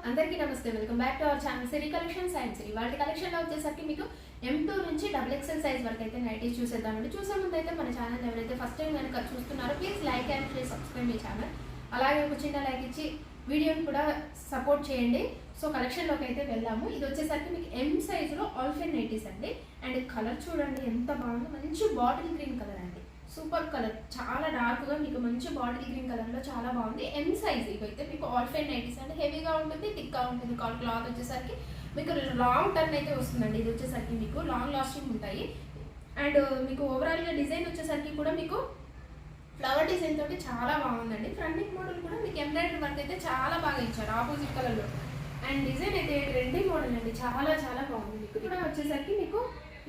అందరికీ నమస్తే, welcome back to our channel Siri collections and Siri. వాళ్ళ కలెక్షన్లో వచ్చేసరికి మీకు M2 నుంచి XXL సైజ్ వరకు అయితే నైటీస్ చూసేద్దామండి. చూసే ముందు అయితే మన ఛానల్ ఎవరైతే ఫస్ట్ టైం కనుక చూస్తున్నారో please like and please subscribe me channel. అలాగే ఒక చిన్న లైక్ ఇచ్చి వీడియోని కూడా సపోర్ట్ చేయండి. సో కలెక్షన్లోకి అయితే వెళ్దాము. ఇది వచ్చేసరికి మీకు M సైజులో ఆల్ఫెన్ నైటీస్ అండి. అండ్ కలర్ చూడండి ఎంత బాగుందో, మంచి బాటిల్ గ్రీన్ కలర్ అండి. సూపర్ కలర్, చాలా డార్క్గా మీకు మంచి బాటిల్ గ్రీన్ కలర్లో చాలా బాగుంది. M సైజ్ ఇవైతే మీకు ఆల్ఫెన్ నైటీస్ అంటే హెవీగా ఉంటుంది, థిక్గా ఉంటుంది. క్లాత్ వచ్చేసరికి మీకు లాంగ్ టర్న్ అయితే వస్తుందండి. ఇది వచ్చేసరికి మీకు లాంగ్ లాస్టింగ్ ఉంటాయి. అండ్ మీకు ఓవరాల్గా డిజైన్ వచ్చేసరికి కూడా మీకు ఫ్లవర్ డిజైన్ తోటి చాలా బాగుందండి. ఫ్రంట్ నెక్ మోడల్ కూడా మీకు ఎంబ్రాయిడరీ వర్క్ అయితే చాలా బాగా ఇచ్చారు ఆపోజిట్ కలర్లో. అండ్ డిజైన్ అయితే ట్రెండింగ్ మోడల్ అండి, చాలా చాలా బాగుంది. మీకు కూడా వచ్చేసరికి మీకు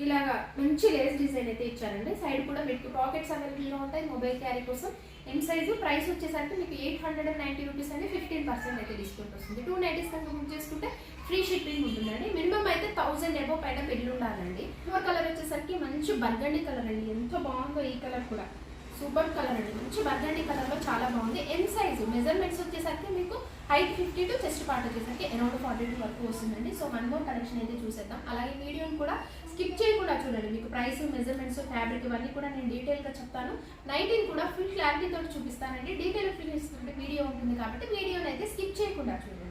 ఇలాగా మంచి లేస్ డిజైన్ అయితే ఇచ్చారండి. సైడ్ కూడా మీకు పాకెట్స్ అవైలబుల్గా ఉంటాయి మొబైల్ క్యారీ కోసం. M సైజు ప్రైస్ వచ్చేసరికి మీకు 890 రూపీస్ అండి. 15% అయితే డిస్కౌంట్ వస్తుంది. 2 నైటీస్ కనుక బుక్ చేసుకుంటే ఫ్రీ షిప్పింగ్ ఉంటుందండి. మినిమం అయితే 1000 ఎబో పైన పెళ్ళి ఉండాలండి. కలర్ వచ్చేసరికి మంచి బర్గండి కలర్ అండి, ఎంత బాగుందో ఈ కలర్ కూడా. సూపర్ కలర్ అండి, మంచి బర్గండి కలర్లో చాలా బాగుంది. M సైజు మెజర్మెంట్స్ వచ్చేసరికి మీకు హైట్ 50 టు చెస్ట్ పార్ట్ వచ్చేసరికి అరౌండ్ 42 వరకు వస్తుందండి. సో వన్ మోర్ కలెక్షన్ అయితే చూసేద్దాం. అలాగే వీడియోని కూడా స్కిప్ చేయకుండా చూడండి. మీకు ప్రైస్, మెజర్మెంట్స్, ఫ్యాబ్రిక్ ఇవన్నీ కూడా నేను డీటెయిల్గా చెప్తాను. నైటీని కూడా ఫుల్ క్లారిటీతో చూపిస్తానండి. డీటెయిల్ చూపిస్తుంటే వీడియో ఉంటుంది కాబట్టి వీడియోని అయితే స్కిప్ చేయకుండా చూడండి.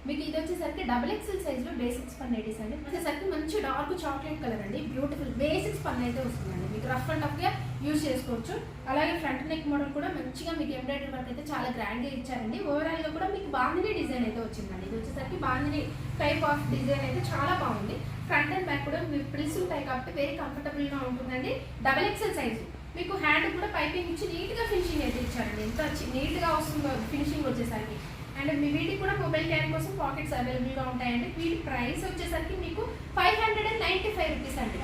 మీకు ఇది వచ్చేసరికి XXL సైజులో బేసిక్స్ పన్ నైటీస్ అండి. వచ్చేసరికి మంచి డార్క్ చాక్లెట్ కలర్ అండి, బ్యూటిఫుల్ బేసిక్స్ పన్ అయితే వస్తుందండి. మీకు రఫ్ అండ్ టఫ్గా యూజ్ చేసుకోవచ్చు. అలాగే ఫ్రంట్ నెక్ మోడల్ కూడా మంచిగా మీకు ఎంబ్రాయిడరీ వర్క్ అయితే చాలా గ్రాండ్గా ఇచ్చారండి. ఓవరాల్గా కూడా మీకు బాందినీ డిజైన్ అయితే వచ్చిందండి. ఇది వచ్చేసరికి బాందినీ టైప్ ఆఫ్ డిజైన్ అయితే చాలా బాగుంది. ఫ్రంట్ అండ్ బ్యాక్ కూడా మీకు ప్రిల్స్ ఉంటాయి కాబట్టి వెరీ కంఫర్టబుల్గా ఉంటుందండి. XXL సైజు మీకు హ్యాండ్ కూడా పైపింగ్ ఇచ్చి నీట్గా ఫినిషింగ్ అయితే ఇచ్చారండి. ఎంత నీట్గా వస్తుందో ఫినిషింగ్ వచ్చేసరికి. అండ్ మీ వీటికి కూడా మొబైల్ క్యారీ కోసం పాకెట్స్ అవైలబుల్గా ఉంటాయండి. వీటి ప్రైస్ వచ్చేసరికి మీకు 595 రూపీస్ అండి.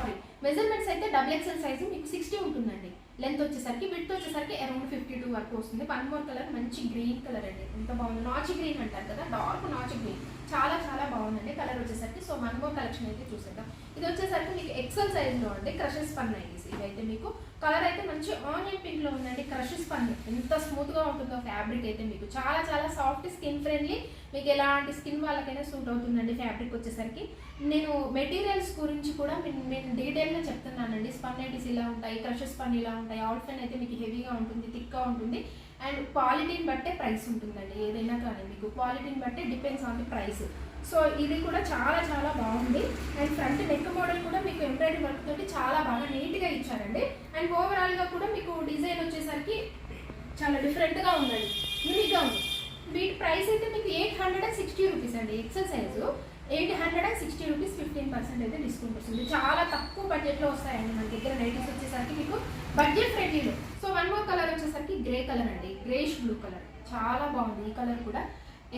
మెజర్మెంట్స్ అయితే XXL సైజు మీకు 60 ఉంటుందండి. లెంత్ వచ్చేసరికి, విడ్త్ వచ్చేసరికి అరౌండ్ 52 వరకు వస్తుంది. వన్ మోర్ కలర్ మంచి గ్రీన్ కలర్ అండి, ఎంత బాగుంది. నాచ్ గ్రీన్ అంటారు కదా, డార్క్ నాచ్ గ్రీన్, చాలా చాలా బాగుందండి కలర్ వచ్చేసరికి. సో వన్ మోర్ కలెక్షన్ అయితే చూసేద్దాం. ఇది వచ్చేసరికి మీకు XL సైజ్లో అండి క్రషెస్ పన్ నైటీస్. ఇవైతే మీకు కలర్ అయితే మంచి ఆనియన్ పింక్ లో ఉందండి. క్రషెస్ పన్ ఎంత స్మూత్ గా ఉంటుందో ఫ్యాబ్రిక్ అయితే మీకు చాలా చాలా సాఫ్ట్, స్కిన్ ఫ్రెండ్లీ, మీకు ఎలాంటి స్కిన్ వాళ్ళకైనా సూట్ అవుతుందండి ఫ్యాబ్రిక్ వచ్చేసరికి. నేను మెటీరియల్స్ గురించి కూడా నేను డీటెయిల్గా చెప్తున్నానండి. స్పన్ నైటీస్ ఇలా ఉంటాయి, క్రషెస్ పన్ ఇలా ఉంటాయి. ఆల్ఫెన్ అయితే మీకు హెవీగా ఉంటుంది, థిక్గా ఉంటుంది. అండ్ క్వాలిటీని బట్టే ప్రైస్ ఉంటుందండి. ఏదైనా కానీ మీకు క్వాలిటీని బట్టే depends on the price. So ఇది కూడా చాలా చాలా బాగుంది. అండ్ ఫ్రంట్ నెక్ మోడల్ కూడా మీకు ఎంబ్రాయిడరీ వర్క్ తోటి చాలా బాగా నీట్గా ఇచ్చారండి. అండ్ ఓవరాల్గా కూడా మీకు డిజైన్ వచ్చేసరికి చాలా డిఫరెంట్గా ఉందండి, యూనిక్గా ఉంది. వీటి ప్రైస్ అయితే మీకు 860 రూపీస్ అండి. XL సైజు 860 రూపీస్, 15% అయితే డిస్కౌంట్ వస్తుంది. చాలా తక్కువ బడ్జెట్లో వస్తాయండి మన దగ్గర నైటీస్ వచ్చేసరికి మీకు బడ్జెట్ ఫ్రెండ్లీలో. సో వన్ మోర్ కలర్ వచ్చేసరికి గ్రే కలర్ అండి, గ్రేష్ బ్లూ కలర్, చాలా బాగుంది ఈ కలర్ కూడా.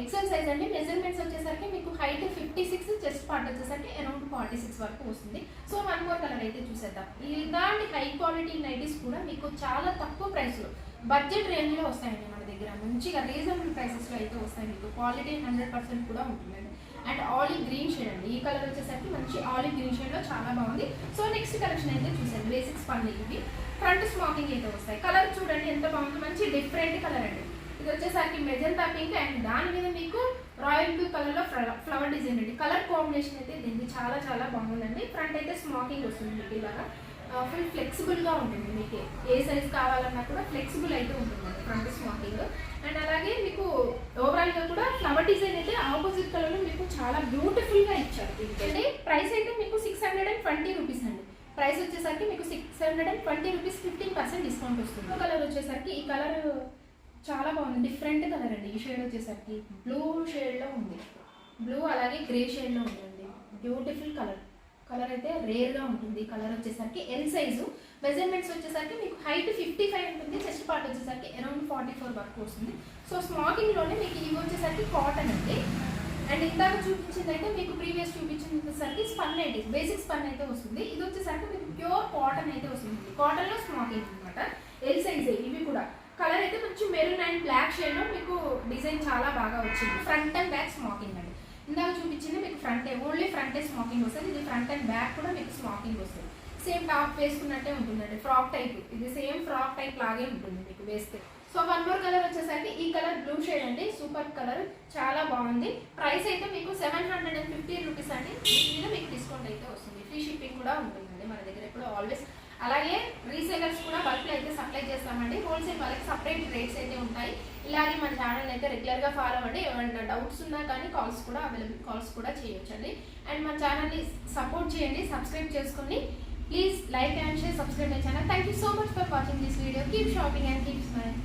XL సైజ్ అండి. మెజర్మెంట్స్ వచ్చేసరికి మీకు హైట్ 56, చెస్ట్ పార్ట్ వచ్చేసరికి అరౌండ్ 46 వరకు వస్తుంది. సో వన్ మోర్ కలర్ అయితే చూసేద్దాం. ఇలాంటి హై క్వాలిటీ నైటీస్ కూడా మీకు చాలా తక్కువ ప్రైస్లో బడ్జెట్ రేంజ్లో వస్తాయండి మన దగ్గర. మంచిగా రీజనబుల్ ప్రైసెస్లో అయితే వస్తాయి. మీకు క్వాలిటీ 100% కూడా ఉంటుందండి. అండ్ ఆలివ్ గ్రీన్ షేడ్ అండి, ఈ కలర్ వచ్చేసరికి మంచి ఆలివ్ గ్రీన్ షేడ్లో చాలా బాగుంది. సో నెక్స్ట్ కలెక్షన్ అయితే చూసాను. బేసిక్స్ పన్ను ఇవి ఫ్రంట్ స్మాకింగ్ అయితే వస్తాయి. కలర్ చూడండి ఎంత బాగుంది, మంచి డిఫరెంట్ కలర్ అండి. ఇది వచ్చేసరికి మెజంతా పింక్ అండ్ దాని మీద మీకు రాయల్ బ్లూ కలర్లో ఫ్లవర్ డిజైన్ అండి. కలర్ కాంబినేషన్ అయితే దీనికి చాలా చాలా బాగుందండి. ఫ్రంట్ అయితే స్మాకింగ్ వస్తుంది మీకు ఇలాగా. ఫుల్ ఫ్లెక్సిబుల్గా ఉంటుంది. మీకు ఏ సైజ్ కావాలన్నా కూడా ఫ్లెక్సిబుల్ అయితే ఉంటుందండి ఫ్రంట్ స్మాకింగ్. అండ్ అలాగే మీకు ఓవరాల్గా కూడా ఫ్లవర్ డిజైన్ అయితే ఆపోజిట్ కలర్లో మీకు చాలా బ్యూటిఫుల్గా ఇచ్చారు. అంటే ప్రైస్ అయితే మీకు 620 రూపీస్ అండి. ప్రైస్ వచ్చేసరికి మీకు 620 రూపీస్, 15% డిస్కౌంట్ వస్తుంది. కలర్ వచ్చేసరికి ఈ కలర్ చాలా బాగుంది, డిఫరెంట్ కలర్ అండి. ఈ షేడ్ వచ్చేసరికి బ్లూ షేడ్లో ఉంది, బ్లూ అలాగే గ్రే షేడ్లో ఉందండి. బ్యూటిఫుల్ కలర్, కలర్ అయితే రేర్గా ఉంటుంది. కలర్ వచ్చేసరికి L సైజు. మెజర్మెంట్స్ వచ్చేసరికి మీకు హైట్ 55 ఉంటుంది, చెస్ట్ పార్ట్ వచ్చేసరికి అరౌండ్ 44 వరకు వస్తుంది. సో స్మాకింగ్లోనే మీకు ఇవి వచ్చేసరికి కాటన్ అండి. అండ్ ఇందాక చూపించింది అయితే మీకు ప్రీవియస్ చూపించేసరికి స్పన్ నైటీస్, బేసిక్ స్పన్ అయితే వస్తుంది. ఇది వచ్చేసరికి మీకు ప్యూర్ కాటన్ అయితే వస్తుంది. కాటన్లో స్మాకింగ్ అనమాట. L సైజే ఇవి కూడా. కలర్ అయితే మంచి మెరూన్ అండ్ బ్లాక్ షేడ్లో మీకు డిజైన్ చాలా బాగా వచ్చింది. ఫ్రంట్ అండ్ బ్యాక్ స్మాకింగ్ అండి. ఇందాక చూపించింది మీకు ఫ్రంటే, ఓన్లీ ఫ్రంటే స్మాకింగ్ వస్తుంది. ఇది ఫ్రంట్ అండ్ బ్యాక్ కూడా మీకు స్మాకింగ్ వస్తుంది. సేమ్ టాప్ వేసుకున్నట్టే ఉంటుందండి, ఫ్రాక్ టైప్. ఇది సేమ్ ఫ్రాక్ టైప్ లాగే ఉంటుంది మీకు వేస్తే. సో వన్ మోర్ కలర్ వచ్చేసరికి ఈ కలర్ బ్లూ షేడ్ అండి. సూపర్ కలర్, చాలా బాగుంది. ప్రైస్ అయితే మీకు 750 రూపీస్ అండి. దీని మీద మీకు డిస్కౌంట్ అయితే వస్తుంది. ఫ్రీ షిప్పింగ్ కూడా ఉంటుందండి మన దగ్గర ఎప్పుడు ఆల్వేస్. అలాగే రీసేలర్స్ కూడా బల్క్లో అయితే సప్లై చేస్తామండి. హోల్సేల్ వాళ్ళకి సపరేట్ రేట్స్ అయితే ఉంటాయి. ఇలాగే మన ఛానల్ అయితే రెగ్యులర్గా ఫాలో అవ్వండి. ఏమైనా డౌట్స్ ఉన్నా కానీ కాల్స్ కూడా చేయొచ్చండి. అండ్ మన ఛానల్ని సపోర్ట్ చేయండి, సబ్స్క్రైబ్ చేసుకుని please like and share, subscribe my channel. Thank you so much for watching this video. Keep shopping and keep smile.